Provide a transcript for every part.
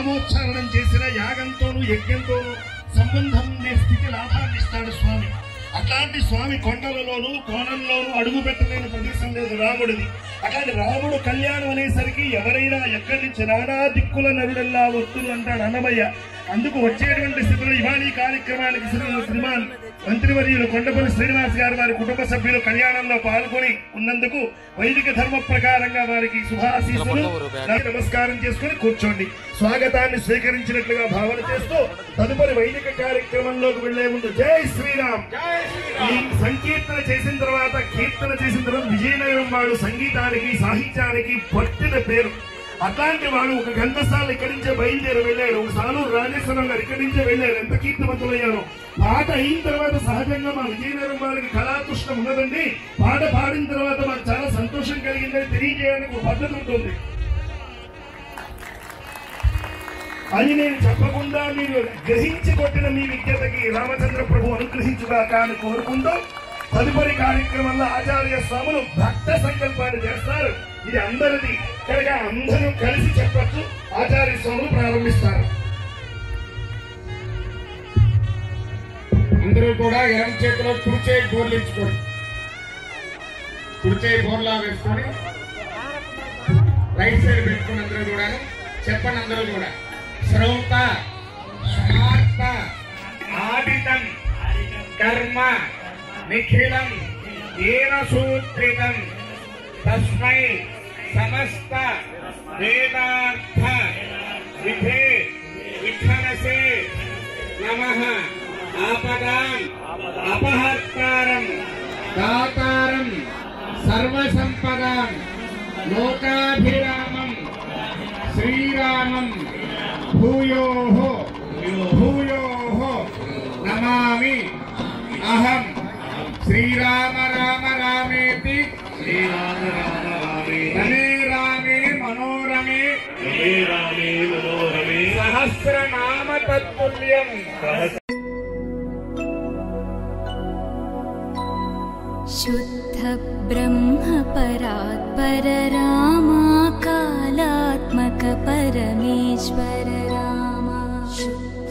నామోచ్చారణం చేసిన యాగంతోనూ యజ్ఞంతోనూ సంబంధం ఉండే స్థితి లాభాన్ని ఇస్తాడు స్వామి. అట్లాంటి స్వామి కొండలలోనూ కోణంలోనూ అడుగు పెట్టలేని ప్రదేశం లేదు రాముడిది. అట్లాంటి రాముడు కళ్యాణం అనేసరికి ఎవరైనా ఎక్కడి నుంచి నానా దిక్కుల నరుడల్లా వస్తులు అంటాడు అన్నమయ్య. అందుకు వచ్చేటువంటి స్థితిలో ఇవాళ ఈ కార్యక్రమానికి శ్రీమాన్ మంత్రివర్యులు కొండపల్లి శ్రీనివాస్ గారు వారి కుటుంబ సభ్యులు కళ్యాణంలో పాల్గొని ఉన్నందుకు వైదిక ధర్మ ప్రకారంగా వారికి శుభాశీస్సులు నమస్కారం చేసుకుని కూర్చోండి. స్వాగతాన్ని స్వీకరించినట్లుగా భావన చేస్తూ తదుపరి వైదిక కార్యక్రమంలోకి వెళ్లే ముందు జై శ్రీరామ్. ఈ సంకీర్తన చేసిన తర్వాత కీర్తన చేసిన తర్వాత విజయనగరం వాడు సంగీతానికి సాహిత్యానికి పట్టిన పేరు. అట్లాంటి వాడు ఒక ఘంటసాల ఇక్కడి నుంచే బయలుదేరి వెళ్ళాడు. ఒక సాలూరు రాజేశ్వరం గారు ఇక్కడి నుంచే వెళ్ళారు. ఎంత కీర్తివంతులయ్యారో. పాట అయిన తర్వాత సహజంగా మా విజయనగరం వారికి కళాతృష్ణ ఉన్నదండి. పాట పాడిన తర్వాత మాకు చాలా సంతోషం కలిగిందని తెలియజేయడానికి ఒక పద్ధతి ఉంటుంది. అని నేను చెప్పకుండా మీరు గ్రహించి కొట్టిన మీ విజ్ఞతకి రామచంద్ర ప్రభు అనుగ్రహించుగాక అని కోరుకుంటూ తదుపరి కార్యక్రమంలో ఆచార్య స్వాములు భక్త సంకల్పాన్ని చేస్తారు. ఇది అందరిది కనుక అందరూ కలిసి చెప్పచ్చు. ఆచార్య స్వాములు ప్రారంభిస్తారు. అందరూ కూడా ఎడం చేతిలో కుడిచేయి బోర్లించుకోండి. కుడిచేయి బోర్లా వేసుకొని రైట్ సైడ్ పెట్టుకుని అందరూ కూడా చెప్పండి. అందరూ కూడా శ్రౌత స్మార్త ఆదితం కర్మ నిఖిలం ఏన సూత్రితం తస్మై సమస్త వేదార్థ విధే విఠనసే నమః. ఆపదాం అపహర్తారం దాతారం సర్వసంపదాం లోకాభిరామం శ్రీరామం భూయోః భూయోః నమామి అహం. శ్రీరామ రామ రామేతి రమే రామే మనోరమే సహస్రనామ తత్తుల్యం. शुद्ध ब्रह्म परात्पर रामा कालात्मक परमेश्वर रामा. शुद्ध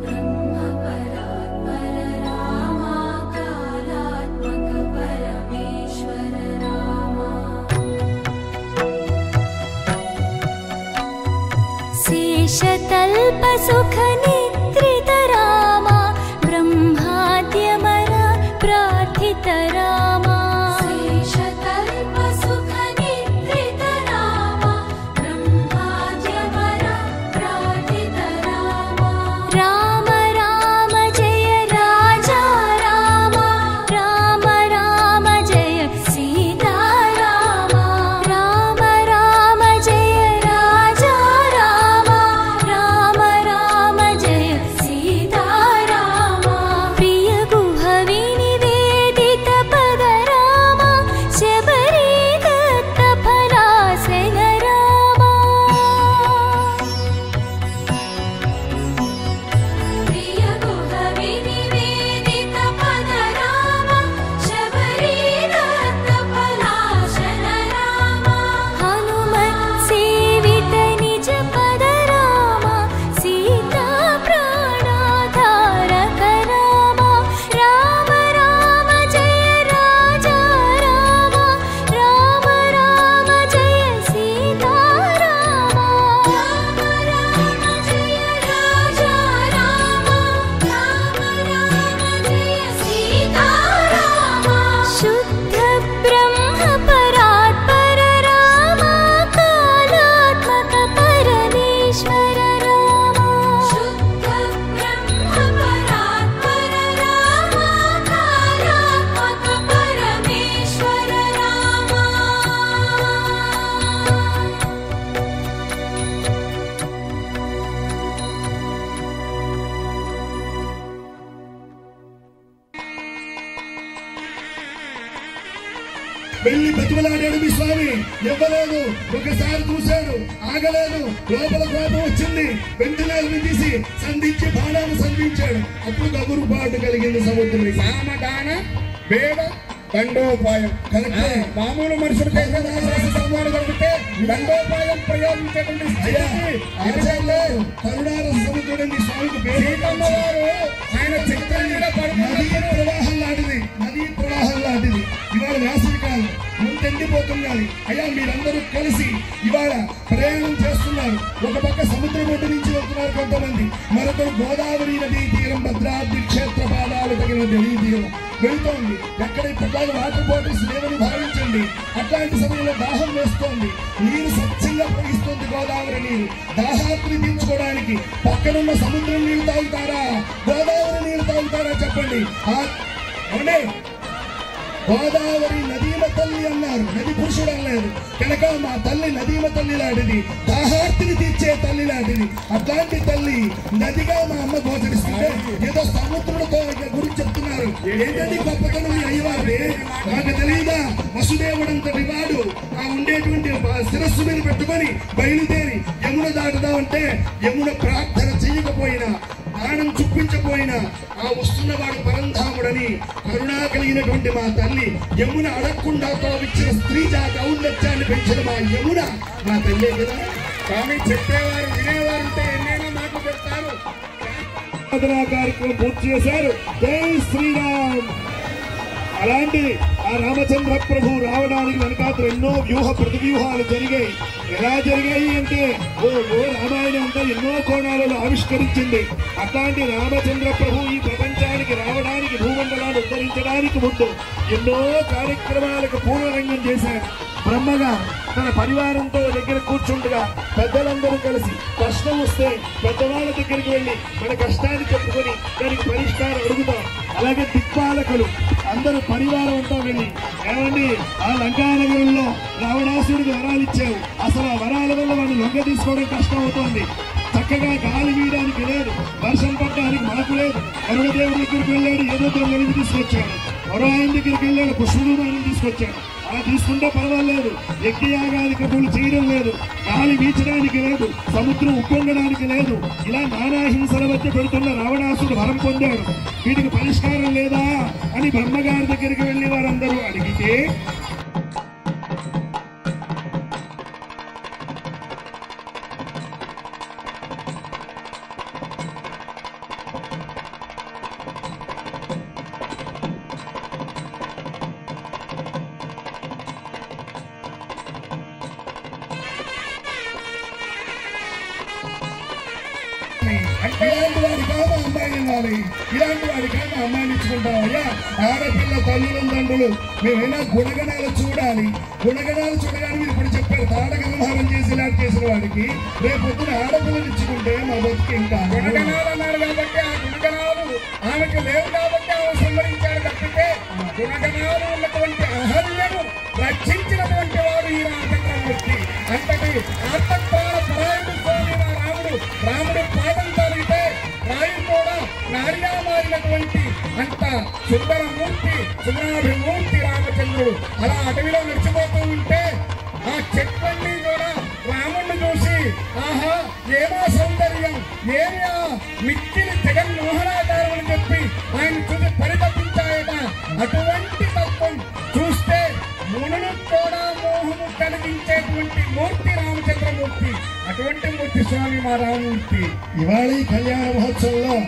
ब्रह्म परात्पर रामा कालात्मक परमेश्वर रामा. शेषतल्प सुख निद्रित रामा ब्रह्माद्यमर प्रार्थित रामा. शेषतल्प सुख निद्रित रामा ब्रह्माद्यमर प्रार्थित रामा. राम राम जय राजा रामा. राम राम जय सीता रामा. राम राम जय राजा रामा. राम राम जय सीता रामा. प्रिय गुह विनिवेदित पद रामा. शबरी दत्त फलासन रामा. प्रिय गुह विनिवेदित पद रामा. शबरी दत्त फलासन रामा. हनुमत् सेवित निज पद रामा. सीता प्राणाधारक रामा. राम राम जय राजा रामा. राम राम जय सीता रामा. राम राम जय राजा रामा. राम राम जय सीता रामा. शुद्ध ब्रह्म परात्पर रामा कालात्मक परमेश्वर रामा. शुद्ध ब्रह्म परात्पर रामा कालात्मक परमेश्वर रामा. వెళ్ళి బతిమలాడాడు మీ స్వామి. ఇవ్వలేదు. ఒకసారి చూశాడు, ఆగలేదు. లోపల కోపం వచ్చింది. వెంటనే తీసి సంధించి బాణాలు సంధించాడు. అప్పుడు గగురుపాటు కలిగింది సముద్రుడికి. సామదాన వేద దండోపాయం. కరెక్టే. మామూలు మనుషులు సంవాలు కలిపితే దండోపాయం ప్రయోగించేటువంటి ఆచార్యులు కరుణారస సముద్రుడండి స్వామికి పేరు. వారు ఆయన చక్రం మీద నదీ ప్రవాహం లాంటిది, నదీ ప్రవాహం లాంటిది. ఇవాళ వేసవి కాలం ముందెండిపోతున్నది. అయ్యా మీరందరూ కలిసి ఇవాళ ప్రయాణం చేస్తున్నారు. ఒక పక్క సముద్రం ఒడ్డు నుంచి వెళ్తున్నారు కొంతమంది, మరొకరు గోదావరి నదీ తీరం భద్రాద్రి క్షేత్ర పాదాలు తగిన నదీ తీరం వెళ్తోంది. ఎక్కడ ఇప్పటిలాగా వాటర్ బాటిల్స్ లేవని భావించండి. అట్లాంటి సమయంలో దాహం వేస్తోంది, నీరు స్వచ్ఛంగా ప్రవహిస్తుంది గోదావరి నీరు. దాహాత్రి తీర్చుకోవడానికి పక్కనున్న సముద్రం నీళ్లు తాగుతారా, గోదావరి నీళ్లు తాగుతారా చెప్పండి. అవునే, గోదావరి నదీమ తల్లి అన్నారు, నది పురుషుడు అనలేదు కనుక మా తల్లి నదీమ తల్లి లాంటిది, దాహార్తిని తీర్చే తల్లి లాంటిది. అట్లాంటి తల్లి నదిగా మా అమ్మ గోచరిస్తుంటే ఏదో సముద్రుడితో గురించి చెప్తున్నారు. ఏంటంటే గొప్పతనం మీ అయ్యవారి నాకు తెలియదా? వసుదేవుడంతటి వాడు ఆ ఉండేటువంటి శిరస్సు మీద పెట్టుకొని బయలుదేరి యమున దాటుదామంటే యమున ప్రార్థన చేయకపోయినా, ప్రాణం చూపించపోయినా ఆ వస్తున్నవాడు పరంధాముడని కరుణా కలిగినటువంటి మా తల్లి యమున అడగకుండా తోవిచ్చిన స్త్రీ జాతి ఔన్నత్యాన్ని పెంచిన మా యమున మా తల్లే కదా. స్వామి చెప్పేవారు వినేవారు ఉంటే ఎన్నైనా మాటలు చెప్తారు. కార్యక్రమం పూర్తి చేశారు. జై శ్రీరామ్. అలాంటి ఆ రామచంద్ర ప్రభు రావడానికి వెనకాతలు ఎన్నో ప్రతివ్యూహాలు జరిగాయి. ఎలా జరిగాయి అంటే రామాయణం అంతా ఎన్నో కోణాలను ఆవిష్కరించింది. అట్లాంటి రామచంద్ర ప్రభు ఈ ప్రపంచానికి రావడానికి, భూమండలాన్ని ఉద్ధరించడానికి ముందు ఎన్నో కార్యక్రమాలకు పూర్వరంగం చేశారు. బ్రహ్మగా తన పరివారంతో దగ్గర కూర్చుండగా పెద్దలందరూ కలిసి కష్టం వస్తే పెద్దవాళ్ళ దగ్గరికి వెళ్ళి మన కష్టాన్ని చెప్పుకొని దానికి పరిష్కారం అడుగుతాం. అలాగే దిక్పాలకులు అందరూ పరివారం అంతా వెళ్ళి, ఏమండి ఆ లంకానగరంలో రావణాసుడికి వరాలు ఇచ్చావు, అసలు ఆ వరాల వల్ల వాడిని లొంగ తీసుకోవడం కష్టం అవుతోంది. చక్కగా గాలి వీయడానికి లేదు, వర్షం పడడానికి మనకు లేదు. అరుణదేవుడి దగ్గరికి వెళ్ళాడు, ఏదో దొంగలికి తీసుకొచ్చాడు. మరో ఆయన దగ్గరికి వెళ్ళాడు, పుష్పవిమానం తీసుకొచ్చాడు. అలా తీసుకుంటే పర్వాలేదు. యజ్ఞయాగాది క్రతువులు చేయడం లేదు, గాలి వీచడానికి లేదు, సముద్రం ఉప్పొంగడానికి లేదు. ఇలా నానా హింసల మధ్య పెడుతున్న రావణాసుడు వరం పొందాడు. వీటికి పరిష్కారం లేదా అని బ్రహ్మగారి దగ్గరికి వెళ్లి వారందరూ అడిగితే ఇలాంటి వాడి కాదు అమ్మాయి ఇవ్వాలి, ఇలాంటి వాడి కాదు అమ్మాయిని ఇచ్చుకుంటాం. అయ్యా ఆడపిల్ల తల్లుల తండ్రులు మేమైనా గుణగణాలు చూడాలి. గుణగణాలు చూడగానే మీరు ఇప్పుడు చెప్పారు తాడక వ్యవహారం చేసి ఇలా చేసిన వాడికి రేపొద్దున ఆడపిల్లని ఇచ్చుకుంటే మా బతుకు ఇంకా గుణగణాలు అన్నారు కాబట్టి ఆ గుణగణాలు ఆమెకు లేవు కాబట్టి ఆమె సంహరించాడు తప్పితే గుణగణాలు ఉన్నటువంటి అహల్యను రక్షించినటువంటి వాడు ఈ రామచంద్రమూర్తి. అంతటి ఆత్మప్రాణ పరాయణ స్వామి రాముడు పాదం తొలిగితే రాయి కూడా నార్యా మారినటువంటి అంత సుందర మూర్తి, సుందరాభిమూర్తి రామచంద్రుడు. అలా అడవిలో నడిచిపోతూ ఉంటే ఆ చెట్లన్నీ కూడా రాముడిని చూసి ఆహా ఏమా సౌందర్యం, ఏమి ఆ మిక్కిలి జగన్మోహనాకారం అని చెప్పి ఆయన చూసి పరితపించాయట. అటువంటి తత్వం చూస్తే మునులు కూడా మోహము కలిగించేటువంటి మూర్తి రామచంద్రమూర్తి. అటువంటి మూర్తి స్వామి మా రామమూర్తి. ఇవాళ ఈ కళ్యాణ మహోత్సవంలో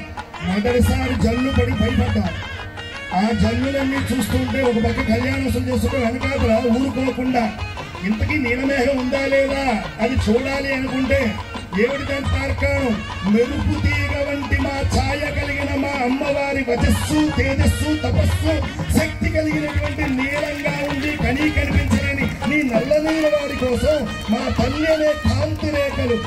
మొదటిసారి జల్లు పడి భయపడ్డారు. ఆ జల్లులన్నీ చూస్తుంటే ఒక పక్క కళ్యాణోత్సవం చేసుకుంటే వెనకాతల ఊరుకోకుండా ఇంతకీ నీలమేఘం ఉందా లేదా అది చూడాలి అనుకుంటే ఏమిటి దాని తార్కాణం? మెరుపు తీగ వంటి మా ఛాయ కలిగిన మా అమ్మవారి వచస్సు, తేజస్సు, తపస్సు, శక్తి కలిగినటువంటి నీలంగా ఉండి కనీ కనిపించలేని నీ నల్ల నీల వారి కోసం మా తల్లి అనే కాంతి రేఖలు